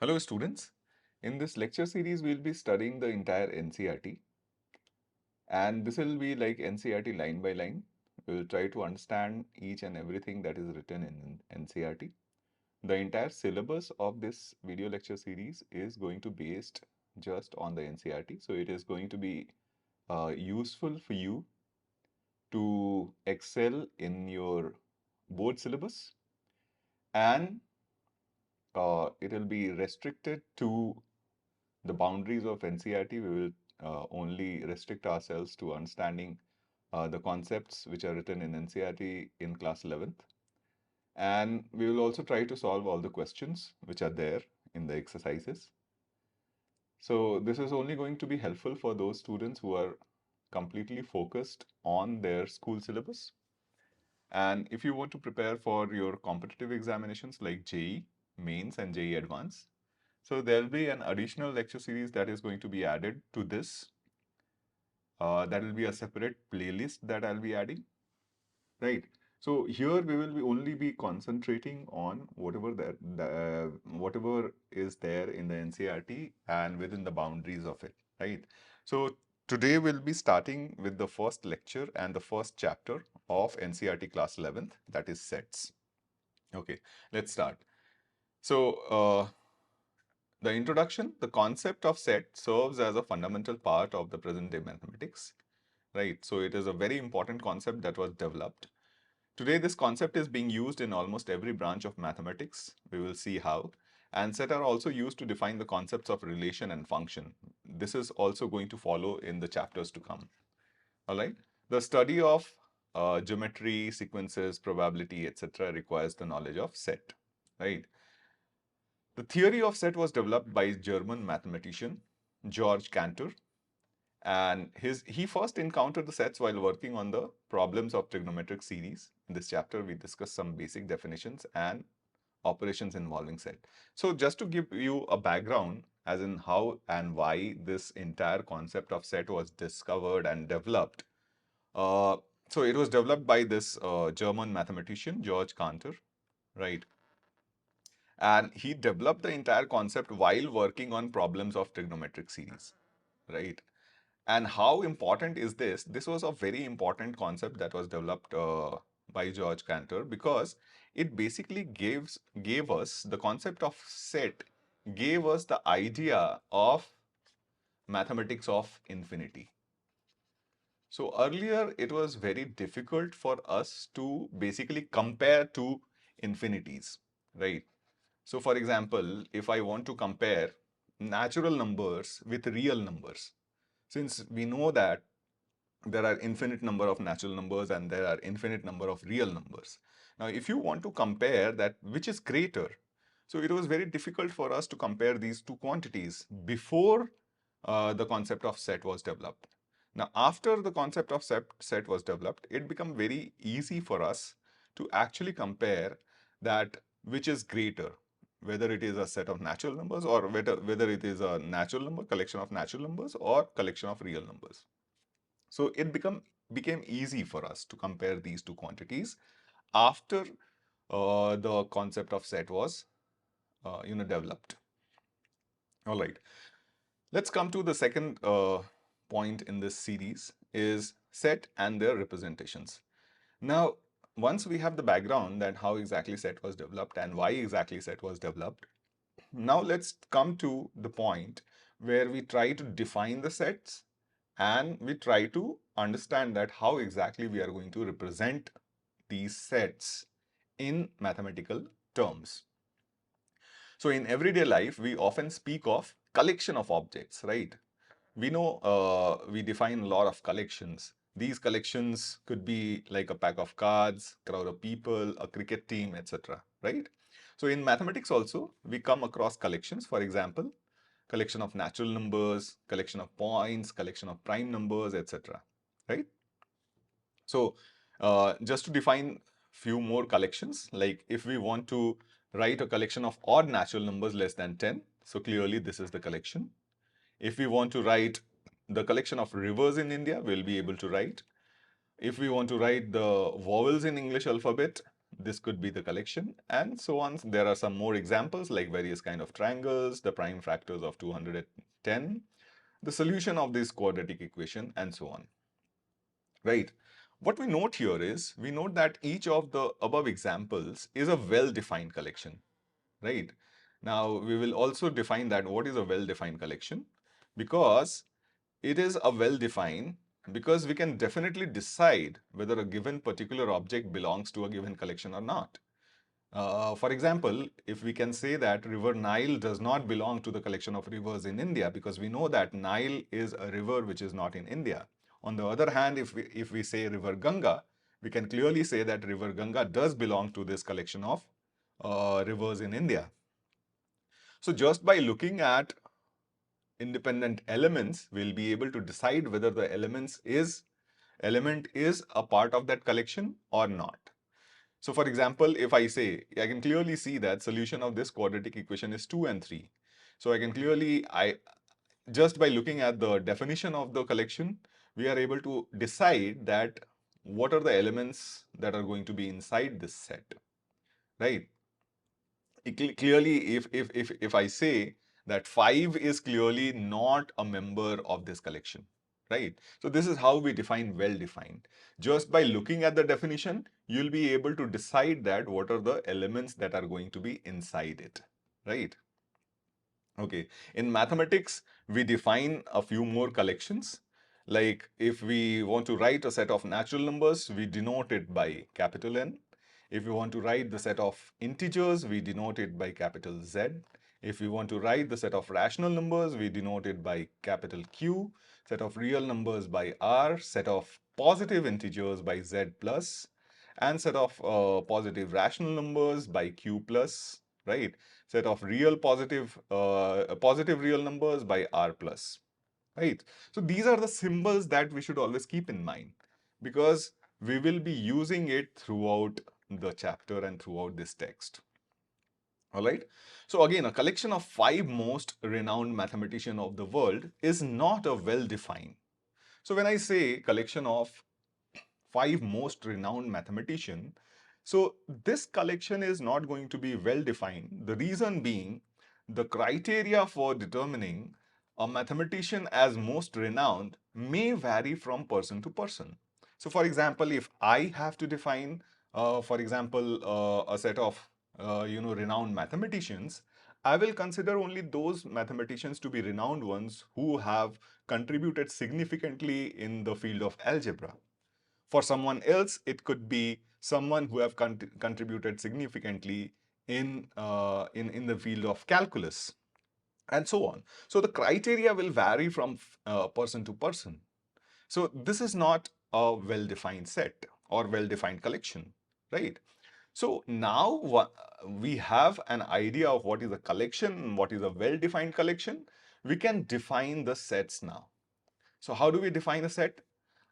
Hello students, in this lecture series we'll be studying the entire NCERT and this will be like NCERT line by line. We'll try to understand each and everything that is written in NCERT. The entire syllabus of this video lecture series is going to be based just on the NCERT. So it is going to be useful for you to excel in your board syllabus and it will be restricted to the boundaries of NCERT. We will only restrict ourselves to understanding the concepts which are written in NCERT in class 11th. And we will also try to solve all the questions which are there in the exercises. So this is only going to be helpful for those students who are completely focused on their school syllabus. And if you want to prepare for your competitive examinations like JEE, Mains and JEE Advanced, so there'll be an additional lecture series that is going to be added to this. That will be a separate playlist that I'll be adding, right? So here we will only be concentrating on whatever is there in the NCERT and within the boundaries of it, right? So today we'll be starting with the first lecture and the first chapter of NCERT class 11th, that is sets. Okay, let's start. So the introduction, the concept of set serves as a fundamental part of the present day mathematics, right? So it is a very important concept that was developed. Today, this concept is being used in almost every branch of mathematics. We will see how. And set are also used to define the concepts of relation and function. This is also going to follow in the chapters to come. All right. The study of geometry, sequences, probability, etc. requires the knowledge of set, right? The theory of set was developed by German mathematician George Cantor, and he first encountered the sets while working on the problems of trigonometric series. In this chapter, we discuss some basic definitions and operations involving set. So just to give you a background as in how and why this entire concept of set was discovered and developed. So it was developed by this German mathematician, George Cantor, right? And he developed the entire concept while working on problems of trigonometric series, right? And how important is this? This was a very important concept that was developed by George Cantor because it basically gave us the concept of set, gave us the idea of mathematics of infinity. So earlier it was very difficult for us to basically compare two infinities, right? So for example, if I want to compare natural numbers with real numbers, since we know that there are infinite number of natural numbers and there are infinite number of real numbers. Now, if you want to compare that which is greater, so it was very difficult for us to compare these two quantities before the concept of set was developed. Now, after the concept of set was developed, it became very easy for us to actually compare that which is greater, whether it is a set of natural numbers or whether it is a natural number, collection of natural numbers or collection of real numbers. So it became easy for us to compare these two quantities after the concept of set was developed. All right. Let's come to the second point in this series is set and their representations. Now, once we have the background that how exactly set was developed and why exactly set was developed, now let's come to the point where we try to define the sets and we try to understand that how exactly we are going to represent these sets in mathematical terms. So in everyday life, we often speak of collection of objects, right? We know we define a lot of collections. These collections could be like a pack of cards, crowd of people, a cricket team, etc., right? So in mathematics also, we come across collections. For example, collection of natural numbers, collection of points, collection of prime numbers, etc., right? So just to define few more collections, like if we want to write a collection of odd natural numbers less than 10, so clearly this is the collection. If we want to write the collection of rivers in India, we'll be able to write. If we want to write the vowels in English alphabet, this could be the collection, and so on. There are some more examples like various kind of triangles, the prime factors of 210, the solution of this quadratic equation, and so on. Right. What we note here is, we note that each of the above examples is a well-defined collection, right? Now, we will also define that what is a well-defined collection, because it is a well-defined, because we can definitely decide whether a given particular object belongs to a given collection or not. For example, if we can say that river Nile does not belong to the collection of rivers in India, because we know that Nile is a river which is not in India. On the other hand, if we say river Ganga, we can clearly say that river Ganga does belong to this collection of rivers in India. So just by looking at independent elements, we'll be able to decide whether the element is a part of that collection or not. So for example, if I say, I can clearly see that solution of this quadratic equation is 2 and 3. So I can clearly, just by looking at the definition of the collection, we are able to decide that what are the elements that are going to be inside this set, right? Clearly, if I say that 5 is clearly not a member of this collection, right? So this is how we define well-defined. Just by looking at the definition, you'll be able to decide that what are the elements that are going to be inside it, right? Okay, in mathematics, we define a few more collections. Like if we want to write a set of natural numbers, we denote it by capital N. If we want to write the set of integers, we denote it by capital Z. If we want to write the set of rational numbers, we denote it by capital Q. Set of real numbers by R. Set of positive integers by Z plus. And set of positive rational numbers by Q plus, right? Set of real positive real numbers by R plus, right? So these are the symbols that we should always keep in mind, because we will be using it throughout the chapter and throughout this text. All right. So again, a collection of 5 most renowned mathematicians of the world is not a well-defined. So when I say collection of 5 most renowned mathematicians, so this collection is not going to be well defined. The reason being, the criteria for determining a mathematician as most renowned may vary from person to person. So for example, if I have to define, for example, a set of renowned mathematicians, I will consider only those mathematicians to be renowned ones who have contributed significantly in the field of algebra. For someone else, it could be someone who have contributed significantly in the field of calculus, and so on. So the criteria will vary from person to person. So this is not a well-defined set or well-defined collection, right? So now we have an idea of what is a collection, what is a well-defined collection. We can define the sets now. So how do we define a set?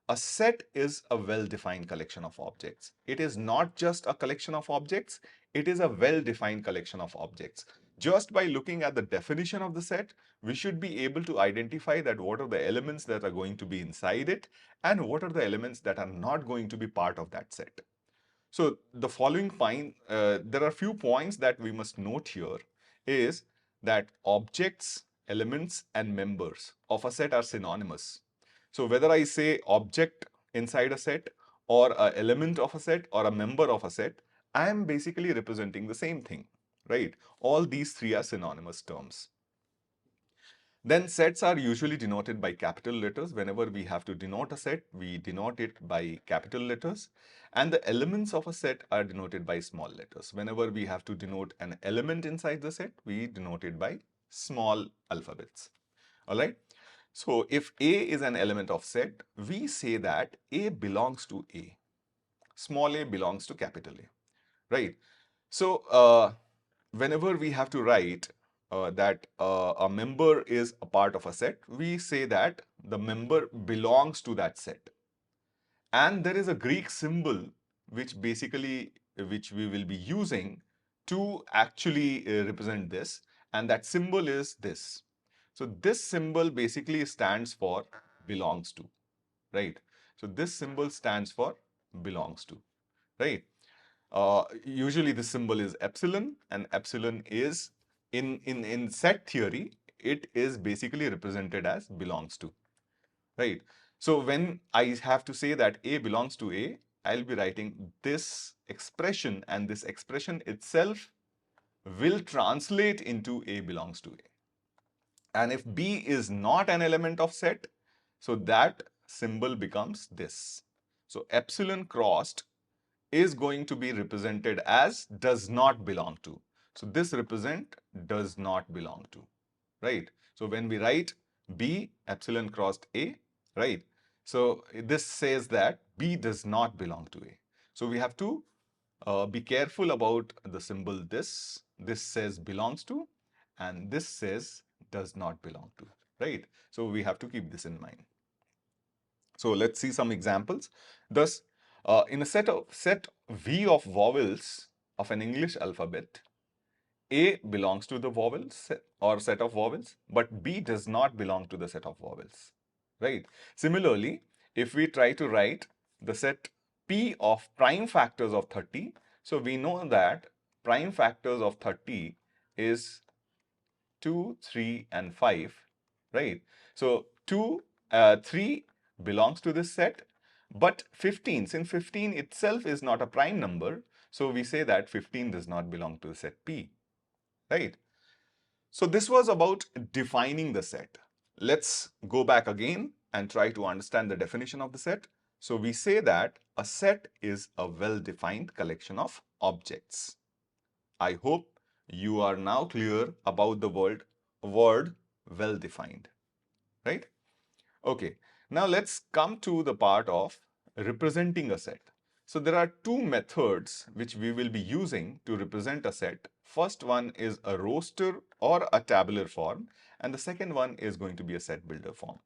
A set is a well-defined collection of objects. It is not just a collection of objects, it is a well-defined collection of objects. Just by looking at the definition of the set, we should be able to identify that what are the elements that are going to be inside it and what are the elements that are not going to be part of that set. So the following point, there are a few points that we must note here is that objects, elements, and members of a set are synonymous. So whether I say object inside a set or an element of a set or a member of a set, I am basically representing the same thing, right? All these three are synonymous terms. Then sets are usually denoted by capital letters. Whenever we have to denote a set, we denote it by capital letters. And the elements of a set are denoted by small letters. Whenever we have to denote an element inside the set, we denote it by small alphabets. All right. So if A is an element of set, we say that A belongs to A. Small a belongs to capital A, right? So whenever we have to write that a member is a part of a set, we say that the member belongs to that set. And there is a Greek symbol which we will be using to actually represent this, and that symbol is this. So this symbol basically stands for belongs to, right? So this symbol stands for belongs to, right? Usually the symbol is epsilon, and epsilon is in set theory, it is basically represented as belongs to, right? So when I have to say that A belongs to A, I'll be writing this expression, and this expression itself will translate into A belongs to A. And if B is not an element of set, so that symbol becomes this. So epsilon crossed is going to be represented as does not belong to. So this represent does not belong to, right? So when we write B epsilon crossed A, right? So this says that B does not belong to A. So we have to be careful about the symbol this. This says belongs to, and this says does not belong to, right? So we have to keep this in mind. So let's see some examples. Thus, in a set V of vowels of an English alphabet, A belongs to the vowels or set of vowels, but B does not belong to the set of vowels, right? Similarly, if we try to write the set P of prime factors of 30, so we know that prime factors of 30 is 2, 3, and 5, right? So 3 belongs to this set, but 15, since 15 itself is not a prime number, so we say that 15 does not belong to the set P, right? So this was about defining the set. Let's go back again and try to understand the definition of the set. So we say that a set is a well-defined collection of objects. I hope you are now clear about the word well-defined, right? Okay, now let's come to the part of representing a set. So there are two methods which we will be using to represent a set. First one is a roster or a tabular form, and the second one is going to be a set builder form.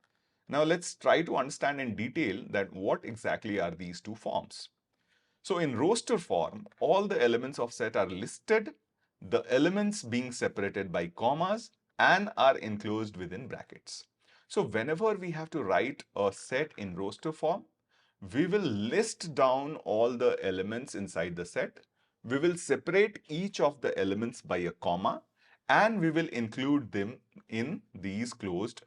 Now let's try to understand in detail that what exactly are these two forms. So in roster form, all the elements of set are listed, the elements being separated by commas and are enclosed within brackets. So whenever we have to write a set in roster form, we will list down all the elements inside the set. We will separate each of the elements by a comma, and we will include them in these closed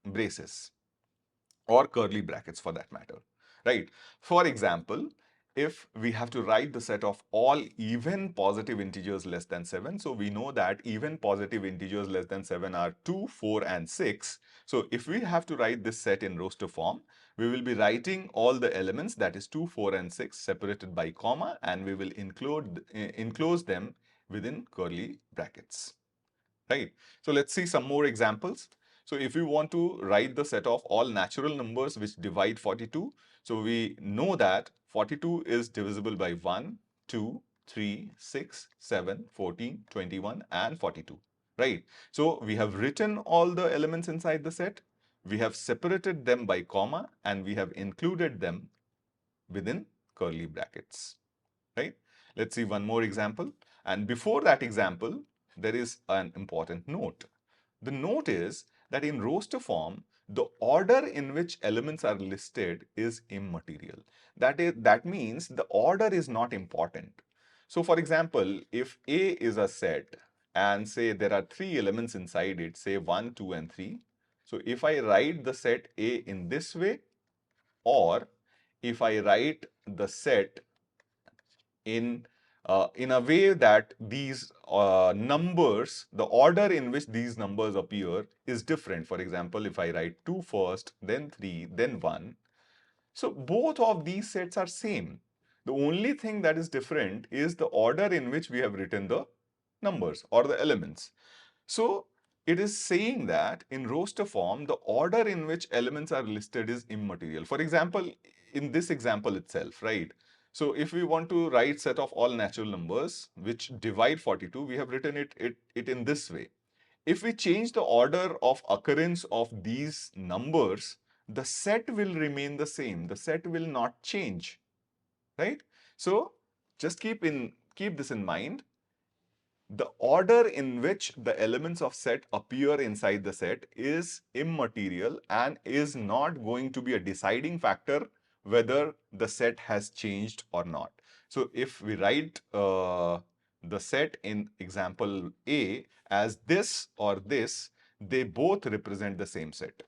braces or curly brackets for that matter, right? For example, if we have to write the set of all even positive integers less than 7, so we know that even positive integers less than 7 are 2, 4, and 6. So if we have to write this set in roster form, we will be writing all the elements, that is 2, 4, and 6, separated by comma, and we will enclose them within curly brackets, right? So let's see some more examples. So if we want to write the set of all natural numbers which divide 42, so we know that 42 is divisible by 1, 2, 3, 6, 7, 14, 21, and 42, right? So we have written all the elements inside the set, we have separated them by comma, and we have included them within curly brackets, right? Let's see one more example. And before that example, there is an important note. The note is that in roster form, the order in which elements are listed is immaterial. That means the order is not important. So for example, if A is a set and say there are 3 elements inside it, say 1, 2, and 3. So if I write the set A in this way, or if I write the set in a way that these numbers, the order in which these numbers appear is different. For example, if I write 2 first, then 3, then 1. So both of these sets are same. The only thing that is different is the order in which we have written the numbers or the elements. So it is saying that in roster form, the order in which elements are listed is immaterial. For example, in this example itself, right? So if we want to write set of all natural numbers which divide 42, we have written it in this way. If we change the order of occurrence of these numbers, the set will remain the same. The set will not change, right? So just keep this in mind. The order in which the elements of set appear inside the set is immaterial and is not going to be a deciding factor whether the set has changed or not. So if we write the set in example A as this or this, they both represent the same set.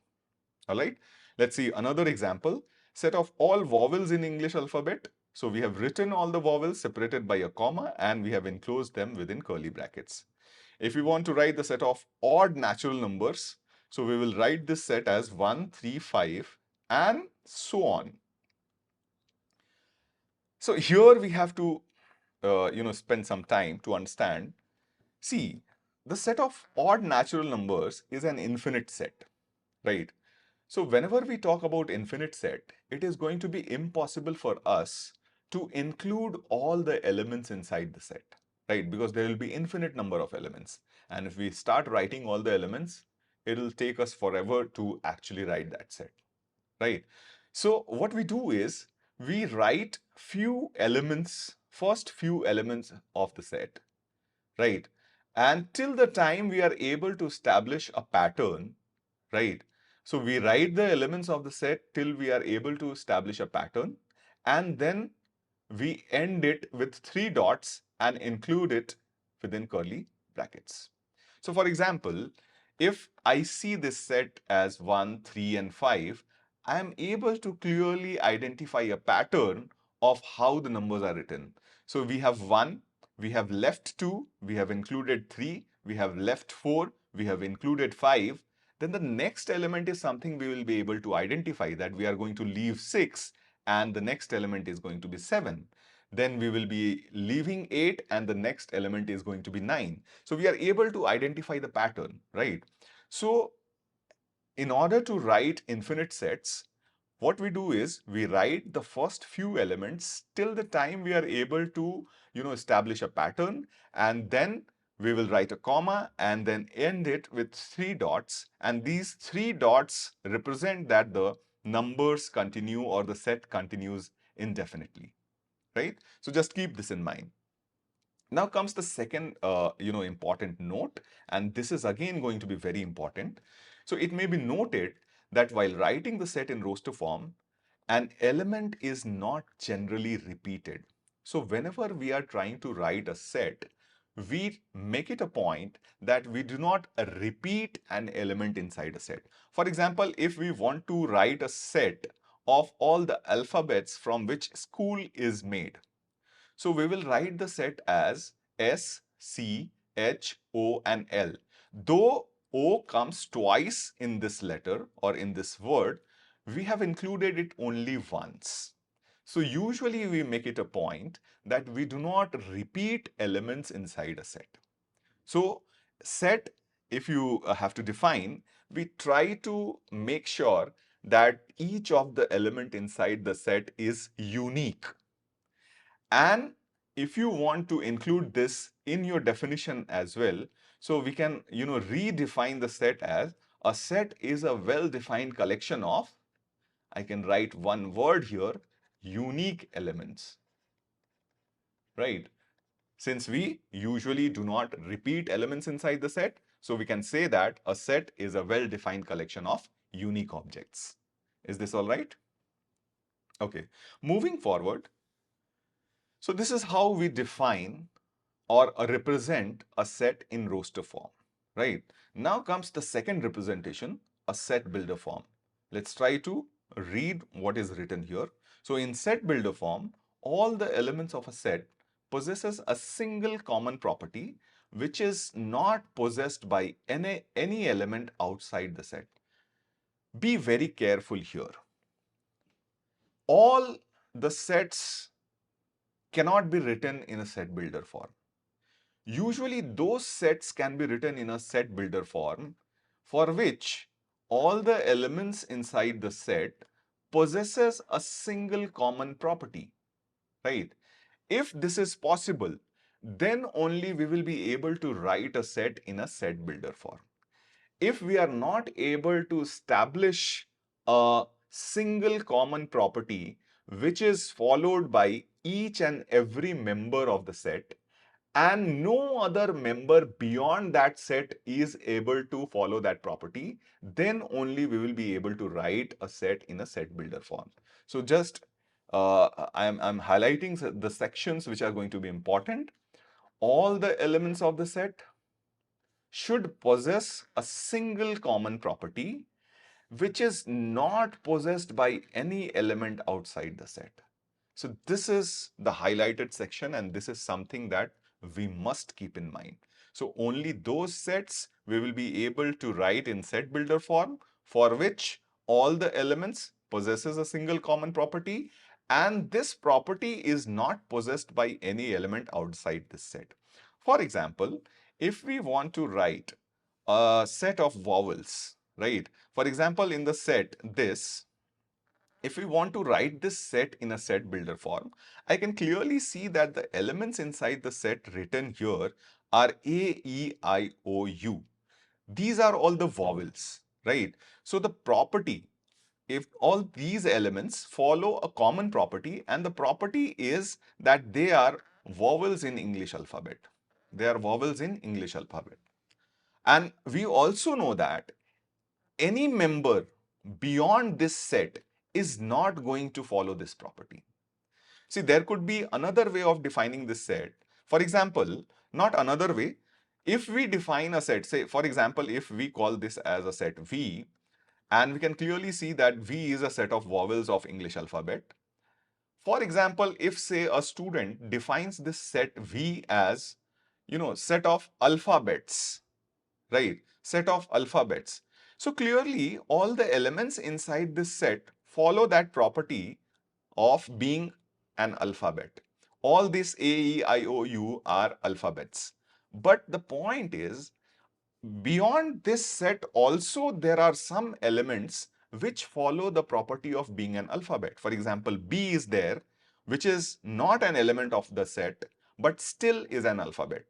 All right. Let's see another example. Set of all vowels in English alphabet. So we have written all the vowels separated by a comma and we have enclosed them within curly brackets. If we want to write the set of odd natural numbers, so we will write this set as 1, 3, 5 and so on. So here we have to spend some time to understand. See, the set of odd natural numbers is an infinite set, right? So whenever we talk about infinite set, it is going to be impossible for us to include all the elements inside the set, right? Because there will be infinite number of elements. And if we start writing all the elements, it will take us forever to actually write that set, right? So what we do is we write first few elements of the set, right? And till the time we are able to establish a pattern, right? So we write the elements of the set till we are able to establish a pattern, and then we end it with 3 dots and include it within curly brackets. So for example, if I see this set as 1, 3, and 5, I am able to clearly identify a pattern of how the numbers are written. So we have 1, we have left 2, we have included 3, we have left 4, we have included 5. Then the next element is something we will be able to identify, that we are going to leave 6 and the next element is going to be 7. Then we will be leaving 8 and the next element is going to be 9. So we are able to identify the pattern, right? So in order to write infinite sets, what we do is we write the first few elements till the time we are able to, establish a pattern, and then we will write a comma and then end it with 3 dots. And these 3 dots represent that the numbers continue or the set continues indefinitely, right? So just keep this in mind. Now comes the second, important note, and this is again going to be very important. So it may be noted that while writing the set in roster form, an element is not generally repeated. So whenever we are trying to write a set, we make it a point that we do not repeat an element inside a set. For example, if we want to write a set of all the alphabets from which school is made, so we will write the set as S, C, H, O, and L. Though O comes twice in this letter or in this word, we have included it only once. So usually we make it a point that we do not repeat elements inside a set. So set, if you have to define, we try to make sure that each of the element inside the set is unique. And if you want to include this in your definition as well, so we can, redefine the set as a set is a well-defined collection of, I can write one word here, unique elements, right? Since we usually do not repeat elements inside the set, so we can say that a set is a well-defined collection of unique objects. Is this all right? Okay, moving forward. So this is how we define or represent a set in roster form, right? Now comes the second representation, a set builder form. Let's try to read what is written here. So in set builder form, all the elements of a set possesses a single common property which is not possessed by any element outside the set. Be very careful here. All the sets cannot be written in a set builder form. Usually those sets can be written in a set builder form for which all the elements inside the set possesses a single common property, right? If this is possible, then only we will be able to write a set in a set builder form. If we are not able to establish a single common property which is followed by each and every member of the set, and no other member beyond that set is able to follow that property, then only we will be able to write a set in a set builder form. So just I'm highlighting the sections which are going to be important. All the elements of the set should possess a single common property which is not possessed by any element outside the set. So this is the highlighted section, and this is something that we must keep in mind. So only those sets we will be able to write in set builder form for which all the elements possesses a single common property, and this property is not possessed by any element outside this set. For example, if we want to write a set of vowels, right? For example, in the set this, if we want to write this set in a set builder form, I can clearly see that the elements inside the set written here are A, E, I, O, U. These are all the vowels, right? So the property, if all these elements follow a common property, and the property is that they are vowels in English alphabet. They are vowels in English alphabet. And we also know that any member beyond this set is not going to follow this property. See, there could be another way of defining this set. For example, not another way. If we define a set, say, for example, if we call this as a set V, and we can clearly see that V is a set of vowels of English alphabet. For example, if say a student defines this set V as, set of alphabets, right? Set of alphabets. So clearly, all the elements inside this set follow that property of being an alphabet. All these A, E, I, O, U are alphabets. But the point is, beyond this set also there are some elements which follow the property of being an alphabet. For example, B is there, which is not an element of the set, but still is an alphabet.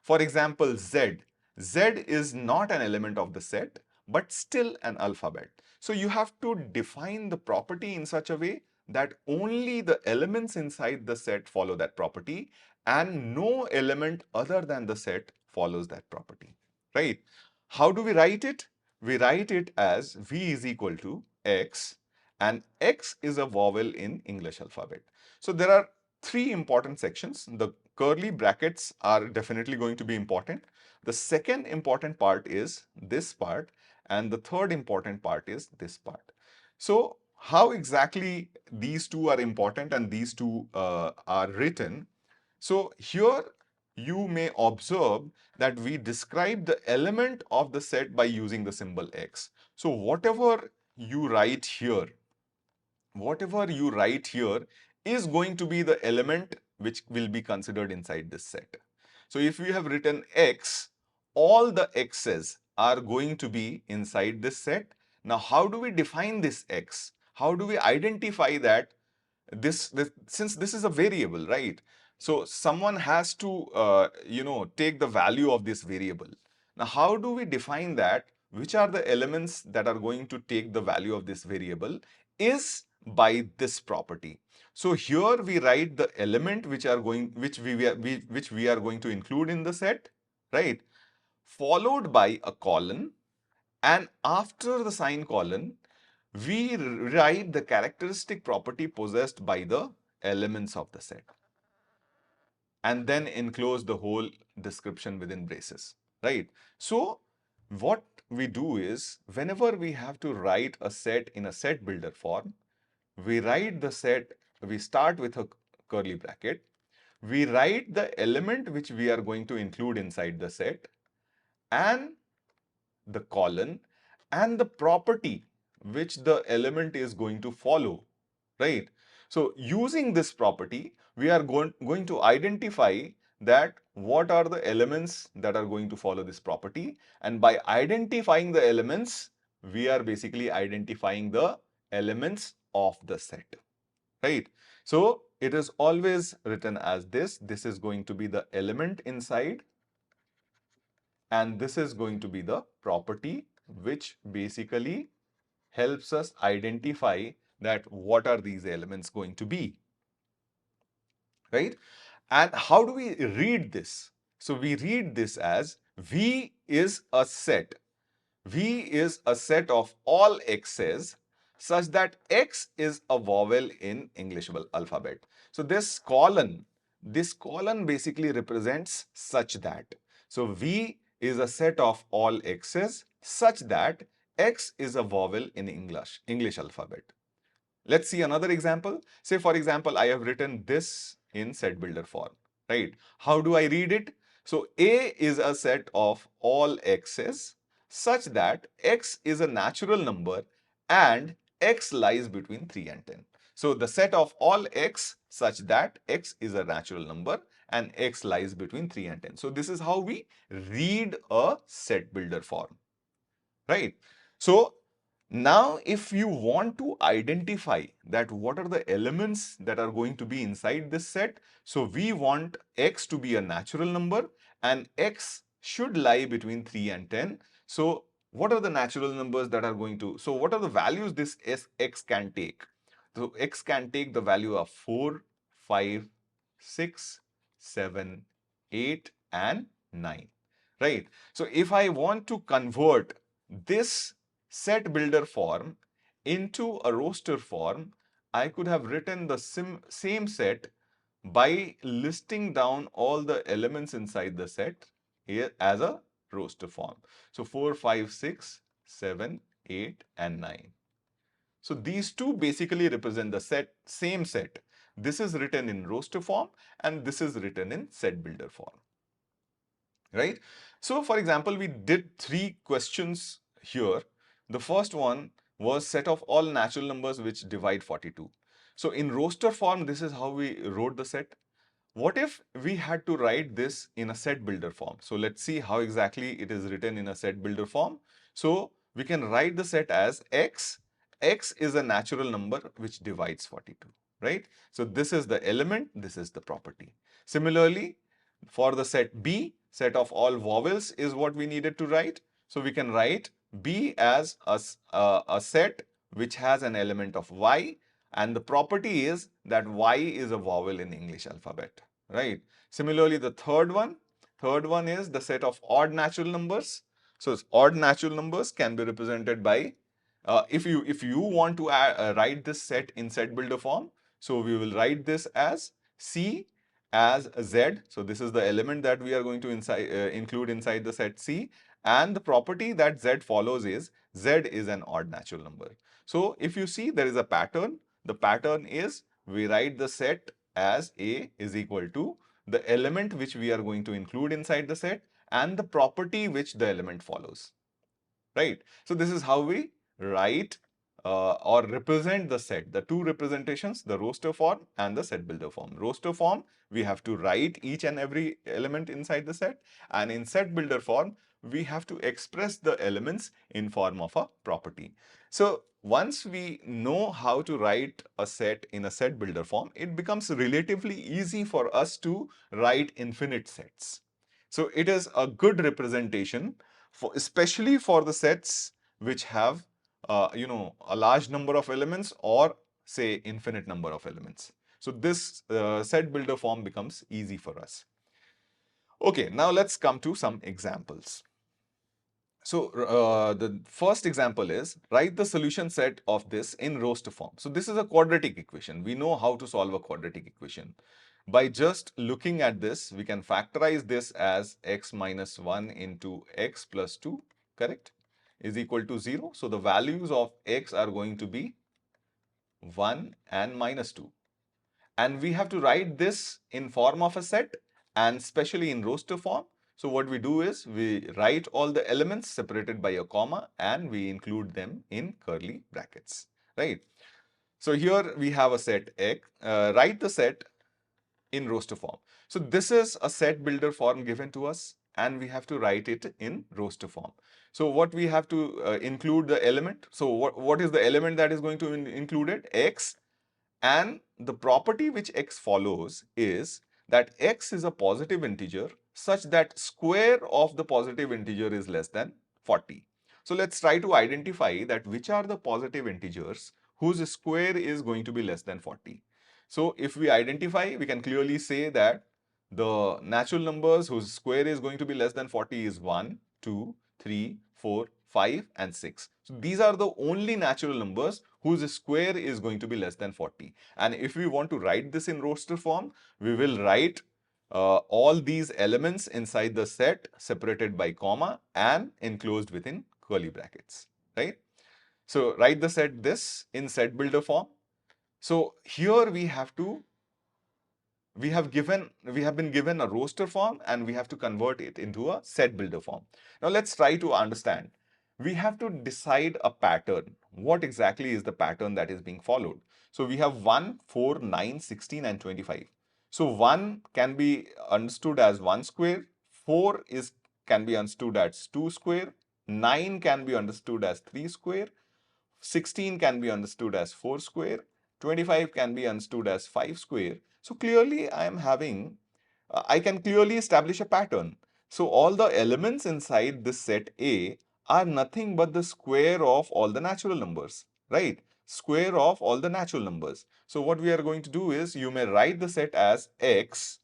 For example, Z. Z is not an element of the set, but still an alphabet. So you have to define the property in such a way that only the elements inside the set follow that property, and no element other than the set follows that property, right? How do we write it? We write it as V is equal to X, and X is a vowel in English alphabet. So there are three important sections. The curly brackets are definitely going to be important. The second important part is this part, and the third important part is this part. So how exactly these two are important and these two are written? So here you may observe that we describe the element of the set by using the symbol X. So whatever you write here is going to be the element which will be considered inside this set. So if we have written X, all the X's are going to be inside this set. Now, how do we define this X? How do we identify that since this is a variable, right? So someone has to, take the value of this variable. Now, how do we define that? Which are the elements that are going to take the value of this variable is by this property. So here we write the element which we are going to include in the set, right? Followed by a colon, and after the sign colon, we write the characteristic property possessed by the elements of the set, and then enclose the whole description within braces, right? So what we do is, whenever we have to write a set in a set builder form, we write the set, we start with a curly bracket, we write the element which we are going to include inside the set, and the colon, and the property which the element is going to follow, right? So using this property, we are going to identify that what are the elements that are going to follow this property, and by identifying the elements, we are basically identifying the elements of the set, right? So it is always written as this. This is going to be the element inside, and this is going to be the property which basically helps us identify that what are these elements going to be, right? And how do we read this? So we read this as V is a set. V is a set of all X's such that X is a vowel in English alphabet. So this colon basically represents such that. So V is a set of all X's such that X is a vowel in English alphabet. Let's see another example. Say, for example, I have written this in set builder form, right? How do I read it? So A is a set of all X's such that X is a natural number and X lies between 3 and 10. So the set of all X such that X is a natural number and X lies between 3 and 10. So this is how we read a set builder form, right? So now, if you want to identify that what are the elements that are going to be inside this set, so we want X to be a natural number and X should lie between 3 and 10. So what are the natural numbers that are going to, so what are the values this X can take? So X can take the value of 4, 5, 6, 7, 8 and 9, right? So if I want to convert this set builder form into a roster form, I could have written the same set by listing down all the elements inside the set here as a roster form. So 4, 5, 6, 7, 8 and 9. So these two basically represent the same set. This is written in roster form and this is written in set builder form, right? So for example, we did 3 questions here. The first one was set of all natural numbers which divide 42. So in roster form, this is how we wrote the set. What if we had to write this in a set builder form? So let's see how exactly it is written in a set builder form. So we can write the set as X. X is a natural number which divides 42, right? So this is the element, this is the property. Similarly, for the set B, set of all vowels is what we needed to write. So we can write B as a set which has an element of Y, and the property is that Y is a vowel in English alphabet, right? Similarly, the third one is the set of odd natural numbers. So odd natural numbers can be represented by, if you want to write this set in set builder form, so we will write this as C as Z. So this is the element that we are going to include inside the set C. And the property that Z follows is Z is an odd natural number. So if you see, there is a pattern. The pattern is we write the set as A is equal to the element which we are going to include inside the set and the property which the element follows, right? So this is how we write or represent the set, the two representations, the roster form and the set builder form. Roster form, we have to write each and every element inside the set, and in set builder form, we have to express the elements in form of a property. So once we know how to write a set in a set builder form, it becomes relatively easy for us to write infinite sets. So it is a good representation for, especially for the sets which have a large number of elements or say infinite number of elements. So this set builder form becomes easy for us. Okay, now let's come to some examples. So the first example is write the solution set of this in roster form. So this is a quadratic equation. We know how to solve a quadratic equation. By just looking at this, we can factorize this as x minus 1 into x plus 2, correct, is equal to 0. So the values of x are going to be 1 and minus 2. And we have to write this in form of a set and especially in roster form. So what we do is we write all the elements separated by a comma and we include them in curly brackets, right? So here we have a set X, write the set in roster form. So this is a set builder form given to us and we have to write it in roster form. So what we have to include the element. So what is the element that is going to be included? X. And the property which X follows is that X is a positive integer such that square of the positive integer is less than 40. So let's try to identify that which are the positive integers whose square is going to be less than 40. So if we identify, we can clearly say that the natural numbers whose square is going to be less than 40 is 1, 2, 3, 4, 5 and 6. So these are the only natural numbers whose square is going to be less than 40. And if we want to write this in roster form, we will write all these elements inside the set separated by comma and enclosed within curly brackets, right? So write the set this in set builder form. So here we have been given a roster form and we have to convert it into a set builder form. Now let's try to understand. We have to decide a pattern. What exactly is the pattern that is being followed? So we have 1, 4, 9, 16 and 25. So 1 can be understood as 1 square, 4 can be understood as 2 square, 9 can be understood as 3 square, 16 can be understood as 4 square, 25 can be understood as 5 square. So clearly I can clearly establish a pattern. So all the elements inside this set A are nothing but the square of all the natural numbers, right? Square of all the natural numbers. So what we are going to do is you may write the set as X.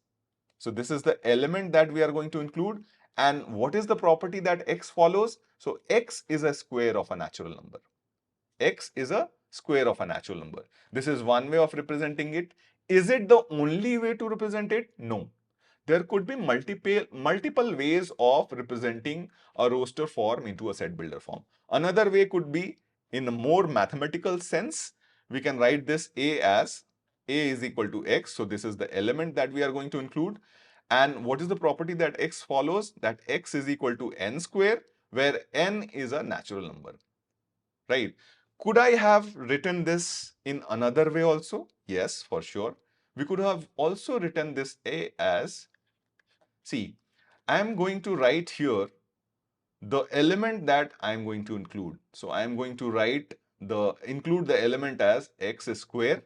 So this is the element that we are going to include. And what is the property that X follows? So X is a square of a natural number. X is a square of a natural number. This is one way of representing it. Is it the only way to represent it? No. There could be multiple ways of representing a roster form into a set builder form. Another way could be in a more mathematical sense. We can write this A as A is equal to X. So this is the element that we are going to include. And what is the property that X follows? That X is equal to N square, where N is a natural number, right? Could I have written this in another way also? Yes, for sure. We could have also written this A as, see, I am going to write here the element that I am going to include. So I am going to include the element as X square,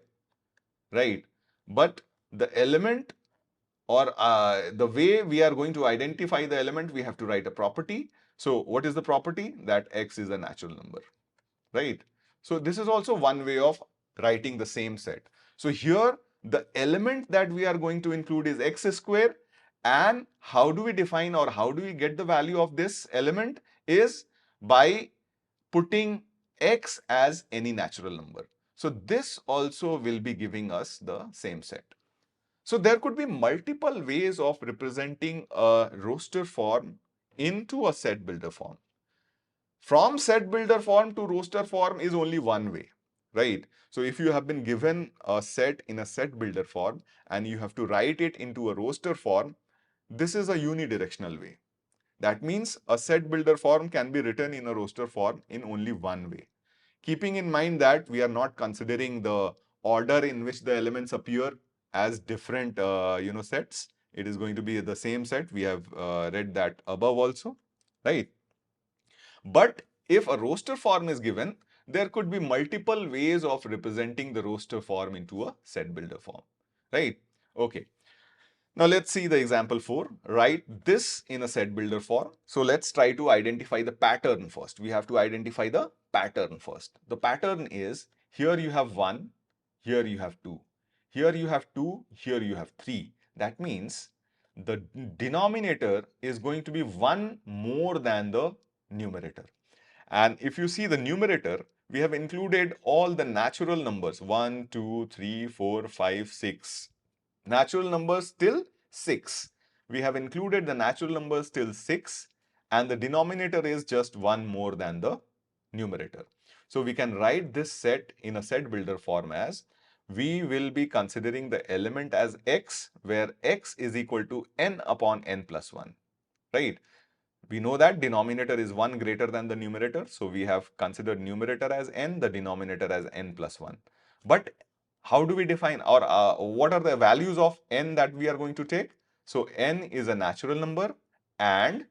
right? But the element or the way we are going to identify the element, we have to write a property. So what is the property? That X is a natural number, right? So this is also one way of writing the same set. So here the element that we are going to include is X square, and how do we define or how do we get the value of this element is by putting X as any natural number. So this also will be giving us the same set. So there could be multiple ways of representing a roster form into a set builder form. From set builder form to roster form is only one way, right? So if you have been given a set in a set builder form and you have to write it into a roster form, this is a unidirectional way. That means a set builder form can be written in a roster form in only one way. Keeping in mind that we are not considering the order in which the elements appear as different sets. It is going to be the same set. We have read that above also, right? But if a roster form is given, there could be multiple ways of representing the roster form into a set builder form, right? Okay. Now let's see the example 4. Write this in a set builder form. So let's try to identify the pattern first. We have to identify the pattern first. The pattern is, here you have 1, here you have 2. Here you have 2, here you have 3. That means the denominator is going to be 1 more than the numerator. And if you see the numerator, we have included all the natural numbers 1, 2, 3, 4, 5, 6. Natural numbers till 6. We have included the natural numbers till 6, and the denominator is just 1 more than the numerator. So we can write this set in a set builder form as, we will be considering the element as X, where X is equal to N upon N plus 1, right? We know that denominator is 1 greater than the numerator. So we have considered numerator as n, the denominator as n plus 1. But how do we define, or what are the values of n that we are going to take? So n is a natural number, and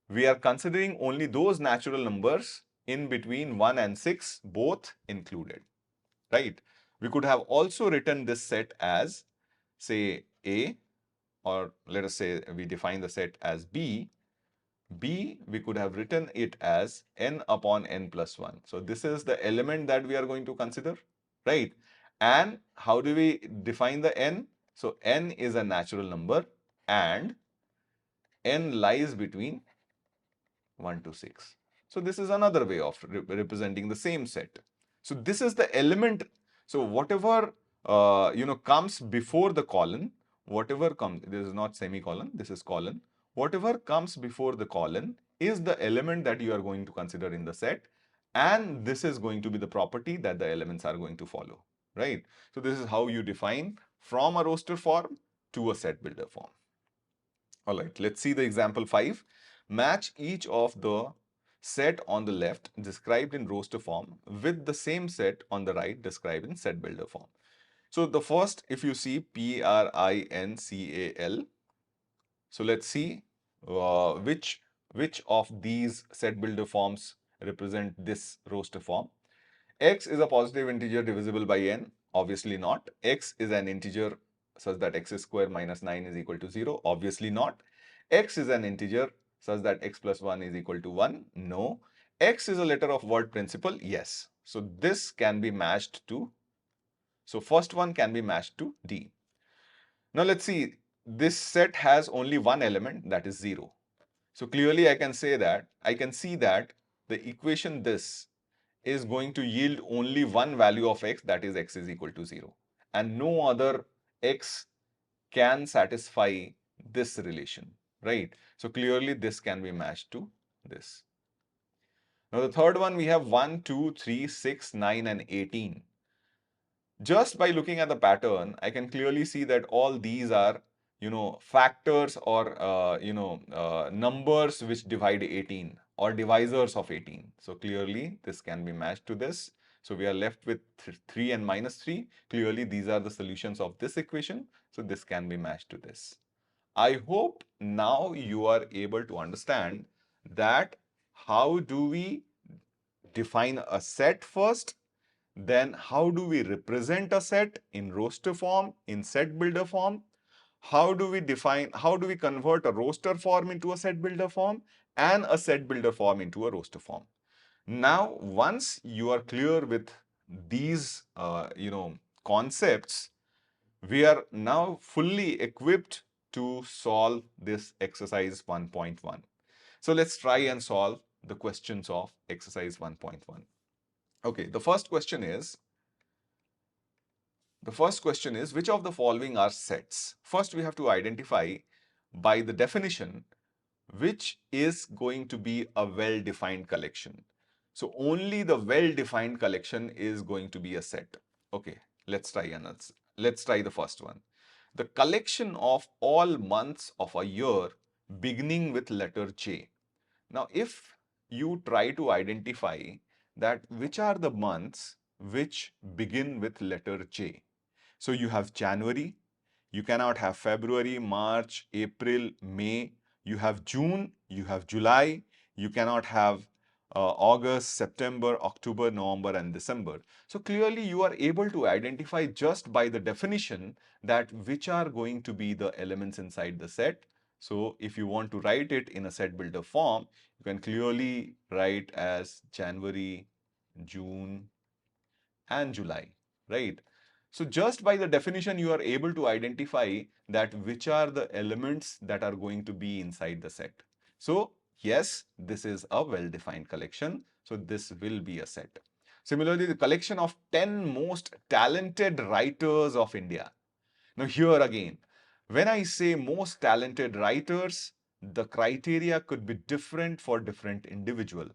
we are considering only those natural numbers in between 1 and 6, both included, right? We could have also written this set as, say, A, or let us say we define the set as B. B, we could have written it as n upon n plus 1. So this is the element that we are going to consider, right? And how do we define the n? So n is a natural number and n lies between 1 to 6. So this is another way of representing the same set. So this is the element. So whatever comes before the colon, whatever comes, this is not semicolon, this is colon. Whatever comes before the colon is the element that you are going to consider in the set, and this is going to be the property that the elements are going to follow, right? So this is how you define from a roster form to a set builder form. All right, let's see the example 5. Match each of the set on the left described in roster form with the same set on the right described in set builder form. So the first, if you see PRINCAL, so let's see which of these set builder forms represent this roster form. X is a positive integer divisible by n. Obviously not. X is an integer such that x square minus 9 is equal to 0. Obviously not. X is an integer such that x plus 1 is equal to 1. No. X is a letter of word principle. Yes. So this can be matched to, so first one can be matched to D. Now let's see, this set has only one element, that is 0. So clearly I can see that the equation this is going to yield only one value of x, that is x is equal to 0. And no other x can satisfy this relation, right? So clearly this can be matched to this. Now the third one, we have 1, 2, 3, 6, 9 and 18. Just by looking at the pattern, I can clearly see that all these are, factors or, numbers which divide 18 or divisors of 18. So clearly this can be matched to this. So we are left with 3 and minus 3. Clearly these are the solutions of this equation. So this can be matched to this. I hope now you are able to understand that how do we define a set first, then how do we represent a set in roster form, in set builder form? How do we convert a roster form into a set builder form and a set builder form into a roster form? Now, once you are clear with these, concepts, we are now fully equipped to solve this exercise 1.1. So let's try and solve the questions of exercise 1.1. Okay, the first question is, which of the following are sets? First, we have to identify by the definition which is going to be a well-defined collection. So only the well-defined collection is going to be a set. Okay, let's try the first one. The collection of all months of a year beginning with letter J. Now, if you try to identify that which are the months which begin with letter J. So you have January, you cannot have February, March, April, May. You have June, you have July, you cannot have August, September, October, November, and December. So clearly you are able to identify just by the definition that which are going to be the elements inside the set. So if you want to write it in a set builder form, you can clearly write as January, June, and July, right? So just by the definition, you are able to identify that which are the elements that are going to be inside the set. So yes, this is a well-defined collection. So this will be a set. Similarly, the collection of 10 most talented writers of India. Now here again, when I say most talented writers, the criteria could be different for different individual.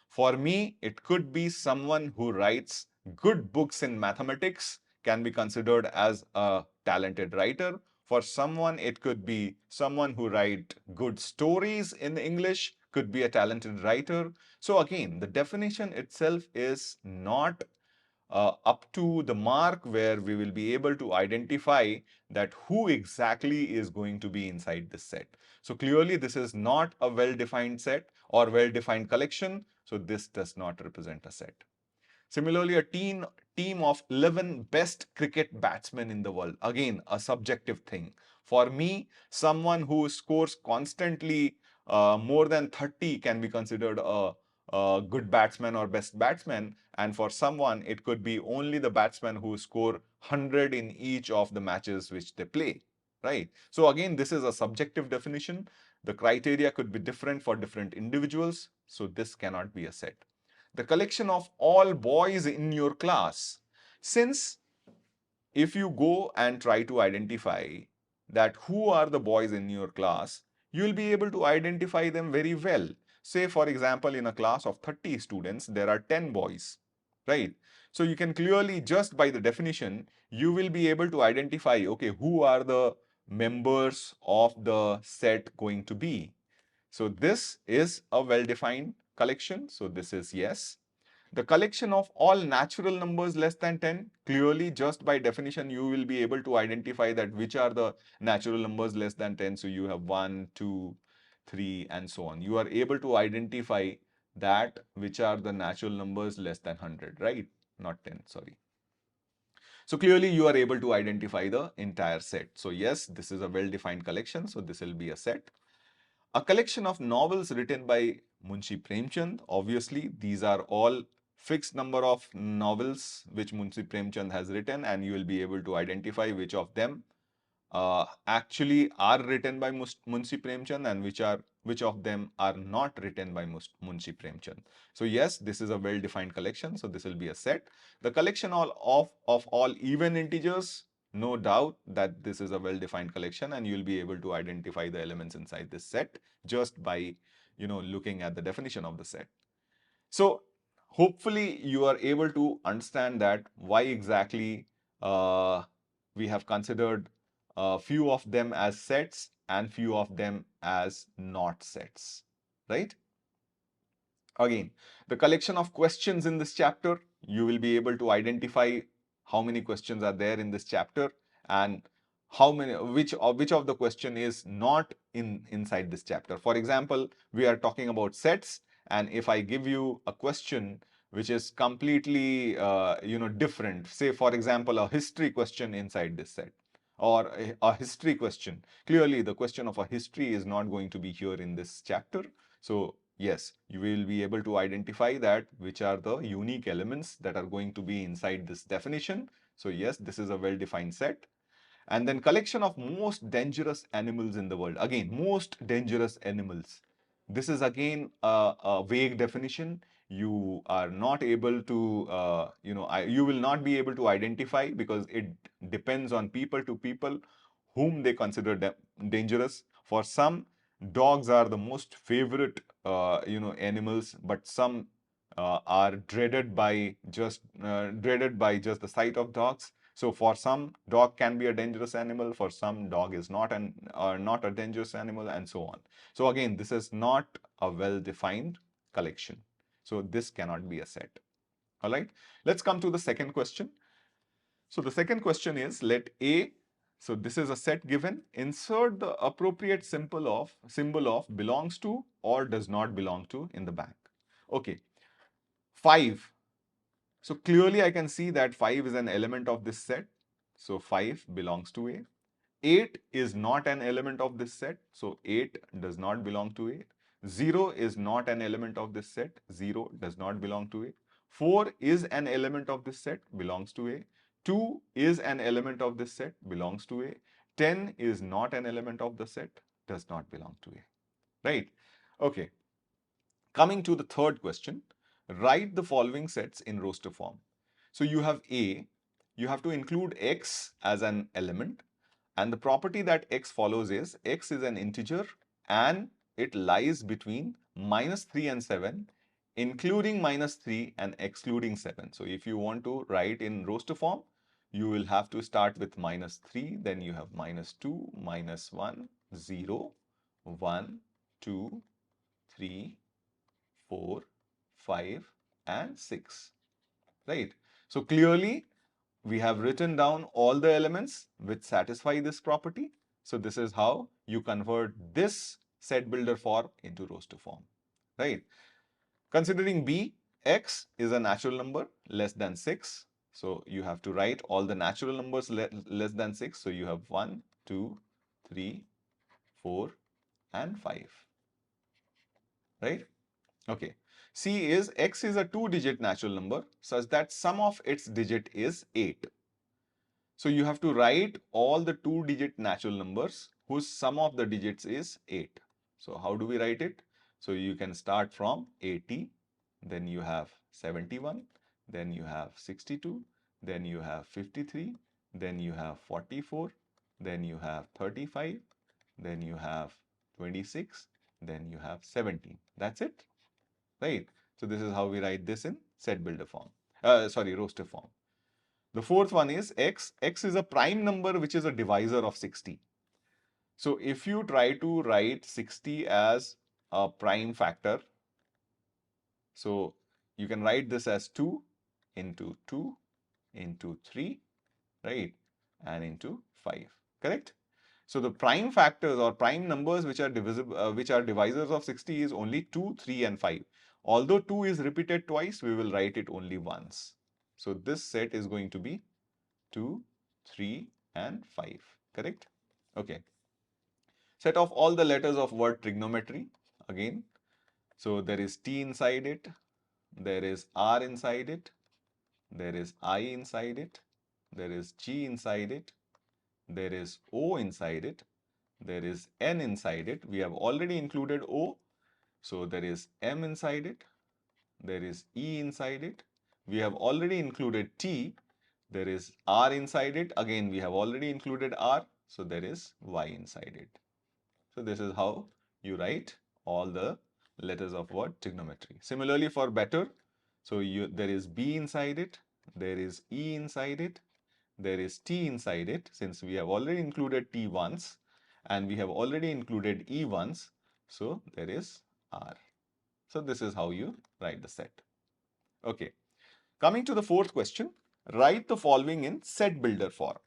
For me, it could be someone who writes good books in mathematics can be considered as a talented writer. For someone, it could be someone who writes good stories in English, could be a talented writer. So again, the definition itself is not up to the mark where we will be able to identify that who exactly is going to be inside this set. So clearly this is not a well-defined set or well-defined collection. So this does not represent a set. Similarly, a team of 11 best cricket batsmen in the world. Again, a subjective thing. For me, someone who scores constantly more than 30 can be considered a good batsman or best batsman. And for someone, it could be only the batsman who score 100 in each of the matches which they play, right? So again, this is a subjective definition. The criteria could be different for different individuals. So this cannot be a set. the collection of all boys in your class. Since if you go and try to identify that who are the boys in your class, you will be able to identify them very well. Say, for example, in a class of 30 students, there are 10 boys, right? So you can clearly, just by the definition, you will be able to identify, okay, who are the members of the set going to be. So this is a well-defined collection. So this is yes. The collection of all natural numbers less than 10, clearly just by definition, you will be able to identify that which are the natural numbers less than 10. So you have 1, 2, 3, and so on. You are able to identify that which are the natural numbers less than 100, right? Not 10, sorry. So clearly you are able to identify the entire set. So yes, this is a well-defined collection. So this will be a set. A collection of novels written by Munshi Premchand. Obviously, these are all fixed number of novels which Munshi Premchand has written, and you will be able to identify which of them actually are written by Munshi Premchand and which of them are not written by Munshi Premchand. So yes, this is a well-defined collection. So this will be a set. The collection of all even integers. No doubt that this is a well-defined collection, and you'll be able to identify the elements inside this set just by, looking at the definition of the set. So hopefully you are able to understand that why exactly we have considered a few of them as sets and few of them as not sets, right? Again, the collection of questions in this chapter, you will be able to identify how many questions are there in this chapter and how many, which of the question is not inside this chapter. For example, we are talking about sets, and if I give you a question which is completely different, say for example a history question inside this set, or a history question, clearly the question of a history is not going to be here in this chapter. So yes, you will be able to identify that which are the unique elements that are going to be inside this definition. So yes, this is a well-defined set. And then collection of most dangerous animals in the world. Again, most dangerous animals. This is again a vague definition. You are not able to, you will not be able to identify, because it depends on people to people whom they consider dangerous. For some, dogs are the most favorite, animals, but some are dreaded by just the sight of dogs. So for some, dog can be a dangerous animal. For some, dog is not a dangerous animal, and so on. So again, this is not a well-defined collection. So this cannot be a set. All right. Let's come to the second question. So the second question is, let A, so this is a set given, insert the appropriate symbol of belongs to or does not belong to in the blank. Okay. 5. So clearly I can see that 5 is an element of this set. So 5 belongs to A. 8 is not an element of this set. So 8 does not belong to A. 0 is not an element of this set. 0 does not belong to A. 4 is an element of this set, belongs to A. 2 is an element of this set, belongs to A. 10 is not an element of the set, does not belong to A. Right? Okay. Coming to the third question, write the following sets in roster form. So you have A, you have to include X as an element, and the property that X follows is X is an integer and it lies between -3 and 7, including -3 and excluding 7. So if you want to write in roster form, you will have to start with -3, then you have -2, -1, 0, 1, 2, 3, 4, 5, and 6, right? So clearly, we have written down all the elements which satisfy this property. So this is how you convert this set builder form into roster form, right? Considering B, X is a natural number less than 6. So you have to write all the natural numbers less than 6. So you have 1, 2, 3, 4, and 5, right? Okay. C is X is a 2-digit natural number such that sum of its digit is 8. So you have to write all the 2-digit natural numbers whose sum of the digits is 8. So how do we write it? So you can start from 80, then you have 71, then you have 62, then you have 53, then you have 44, then you have 35, then you have 26, then you have 17. That's it, right? So this is how we write this in set builder form. Roster form. The fourth one is x. X is a prime number which is a divisor of 60. So if you try to write 60 as a prime factor, so you can write this as 2 into 2 into 3, right? And into 5, correct? So the prime factors or prime numbers which are divisible, which are divisors of 60 is only 2, 3 and 5. Although 2 is repeated twice, we will write it only once. So this set is going to be 2, 3 and 5, correct? Okay. Set of all the letters of word trigonometry again. So there is T inside it, there is R inside it, there is I inside it, there is G inside it, there is O inside it, there is N inside it. We have already included O, so there is M inside it, there is E inside it. We have already included T, there is R inside it. Again, we have already included R, so there is Y inside it. So this is how you write all the letters of word trigonometry. Similarly for better, so there is B inside it, there is E inside it, there is T inside it, since we have already included T once and we have already included E once, so there is R. So this is how you write the set. Okay, coming to the fourth question, write the following in set builder form.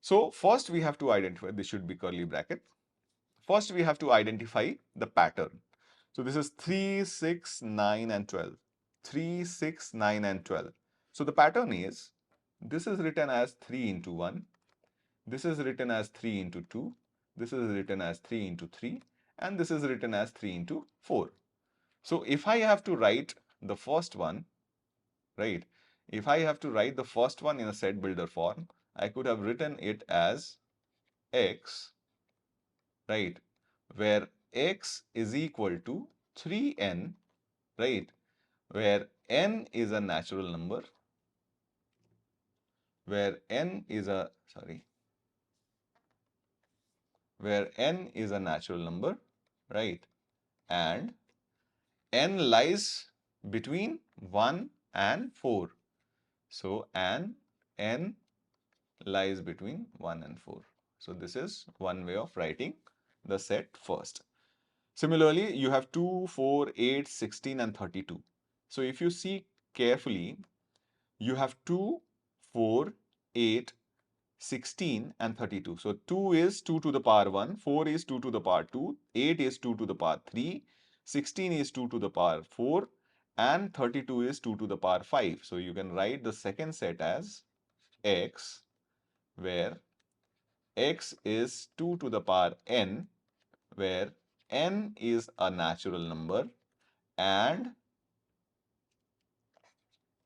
So first we have to identify, this should be curly bracket. First we have to identify the pattern. So this is 3, 6, 9 and 12. 3, 6, 9 and 12. So the pattern is, this is written as 3 into 1. This is written as 3 into 2. This is written as 3 into 3. And this is written as 3 into 4. So if I have to write the first one, right? If I have to write the first one in a set builder form, I could have written it as x, right? Where x is equal to 3n, right? Where n is a natural number, where n is a, where n is a natural number, right? And n lies between 1 and 4. So, and n lies between 1 and 4. So, this is one way of writing the set first. Similarly, you have 2, 4, 8, 16 and 32. So, if you see carefully, you have 2, 4, 8, 16 and 32. So 2 is 2 to the power 1, 4 is 2 to the power 2, 8 is 2 to the power 3, 16 is 2 to the power 4 and 32 is 2 to the power 5. So you can write the second set as x, where x is 2 to the power n, where n is a natural number and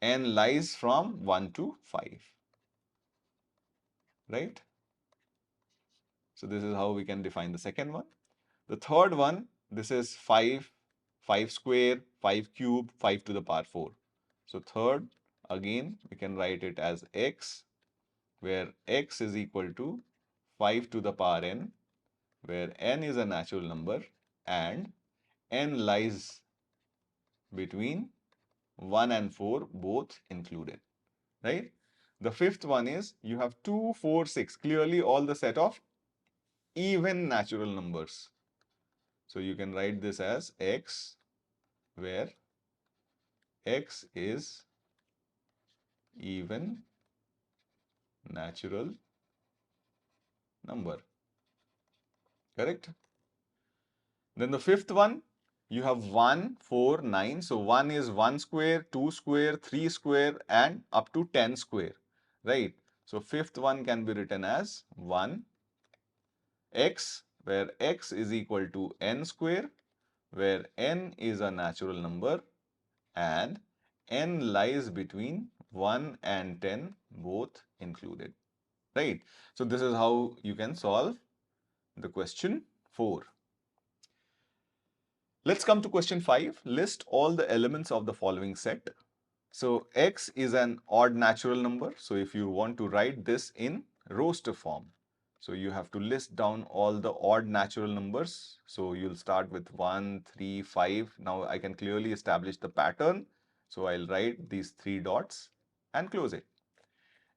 n lies from 1 to 5, right? So this is how we can define the second one. The third one, this is 5, 5 square, 5 cube, 5 to the power 4. So third, again, we can write it as x, where x is equal to 5 to the power n, where n is a natural number and n lies between 1 and 4, both included, right? The fifth one is you have 2, 4, 6, clearly all the set of even natural numbers. So you can write this as x, where x is even natural number, correct? Then the fifth one, you have 1, 4, 9. So 1 is 1 square, 2 square, 3 square and up to 10 square, right? So fifth one can be written as 1 x, where x is equal to n square, where n is a natural number and n lies between 1 and 10, both included, right? So this is how you can solve the question 4. Let's come to question 5. List all the elements of the following set. So x is an odd natural number. So if you want to write this in roster form, so you have to list down all the odd natural numbers. So you'll start with 1, 3, 5. Now I can clearly establish the pattern. So I'll write these 3 dots and close it.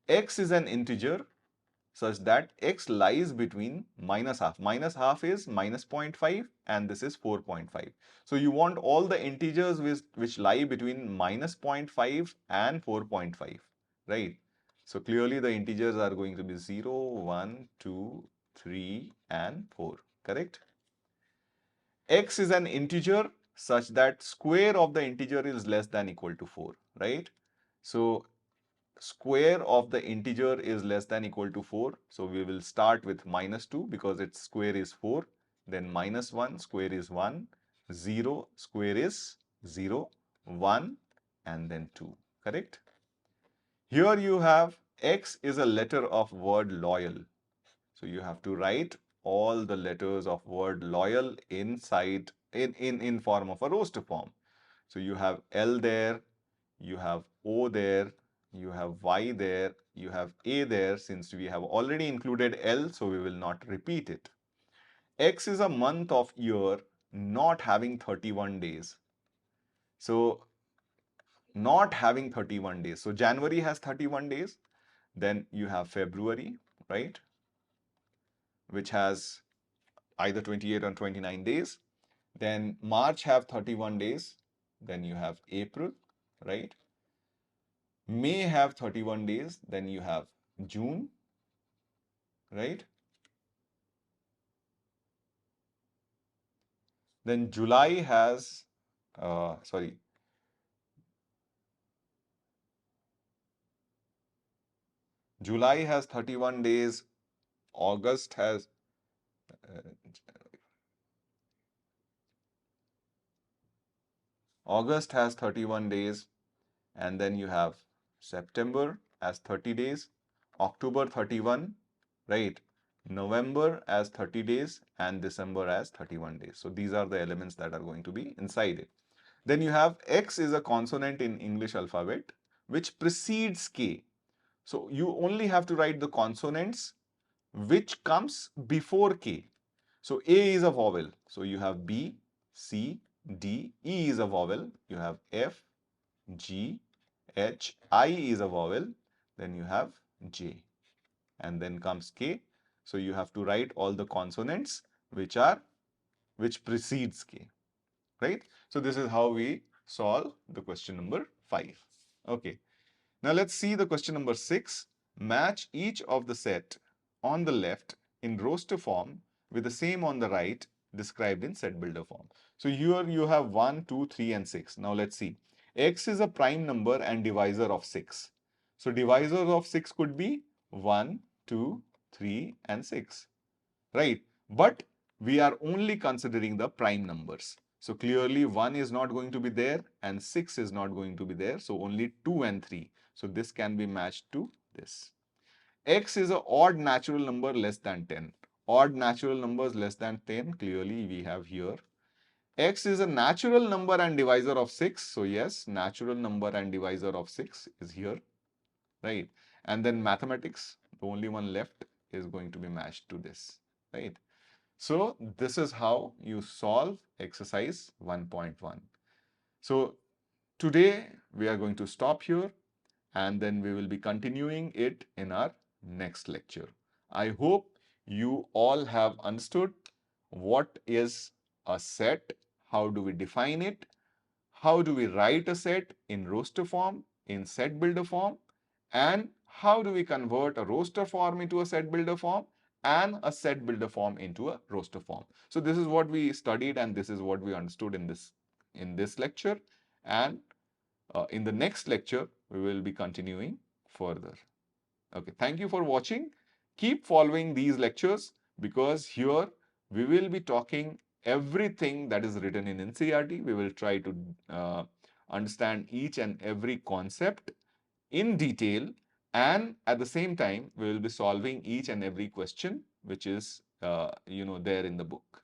X is an integer such that x lies between minus half. Minus half is minus 0.5 and this is 4.5. So you want all the integers which lie between minus 0.5 and 4.5, right? So clearly the integers are going to be 0, 1, 2, 3 and 4, correct? X is an integer such that square of the integer is less than equal to 4, right? So square of the integer is less than equal to 4. So we will start with minus 2 because its square is 4. Then minus 1 square is 1. 0 square is 0. 1 and then 2. Correct? Here you have X is a letter of word loyal. So you have to write all the letters of word loyal inside in form of a roster form. So you have L there, you have O there, you have Y there, you have A there. Since we have already included L, so we will not repeat it. X is a month of year not having 31 days. So not having 31 days. So January has 31 days. Then you have February, right? Which has either 28 or 29 days. Then March have 31 days. Then you have April, right? May have 31 days. Then you have June, right? Then July has, July has 31 days. August has, uh, August has 31 days. And then you have September as 30 days. October 31, right? November as 30 days and December as 31 days. So these are the elements that are going to be inside it. Then you have X is a consonant in English alphabet which precedes K. So you only have to write the consonants which comes before K. So A is a vowel. So you have B, C, D. E is a vowel. You have F, G, H. I is a vowel. Then you have J. And then comes K. So you have to write all the consonants which precedes K. Right? So this is how we solve the question number 5. Okay. Now let's see the question number 6. Match each of the set on the left in roster form with the same on the right described in set builder form. So here you have 1, 2, 3 and 6. Now let's see. X is a prime number and divisor of 6. So divisors of 6 could be 1, 2, 3 and 6. Right? But we are only considering the prime numbers. So clearly 1 is not going to be there and 6 is not going to be there. So only 2 and 3. So this can be matched to this. X is an odd natural number less than 10. Odd natural numbers less than 10, clearly we have here. X is a natural number and divisor of 6. So yes, natural number and divisor of 6 is here, right? And then mathematics, the only one left is going to be matched to this, right? So this is how you solve exercise 1.1. So today we are going to stop here and then we will be continuing it in our next lecture. I hope you all have understood what is a set, how do we define it, how do we write a set in roster form, in set builder form, and how do we convert a roster form into a set builder form and a set builder form into a roster form. So this is what we studied and this is what we understood in this lecture, and in the next lecture we will be continuing further. Okay, thank you for watching. Keep following these lectures because here we will be talking everything that is written in NCERT. We will try to understand each and every concept in detail, and at the same time we will be solving each and every question which is there in the book.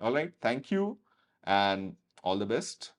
All right, thank you And all the best.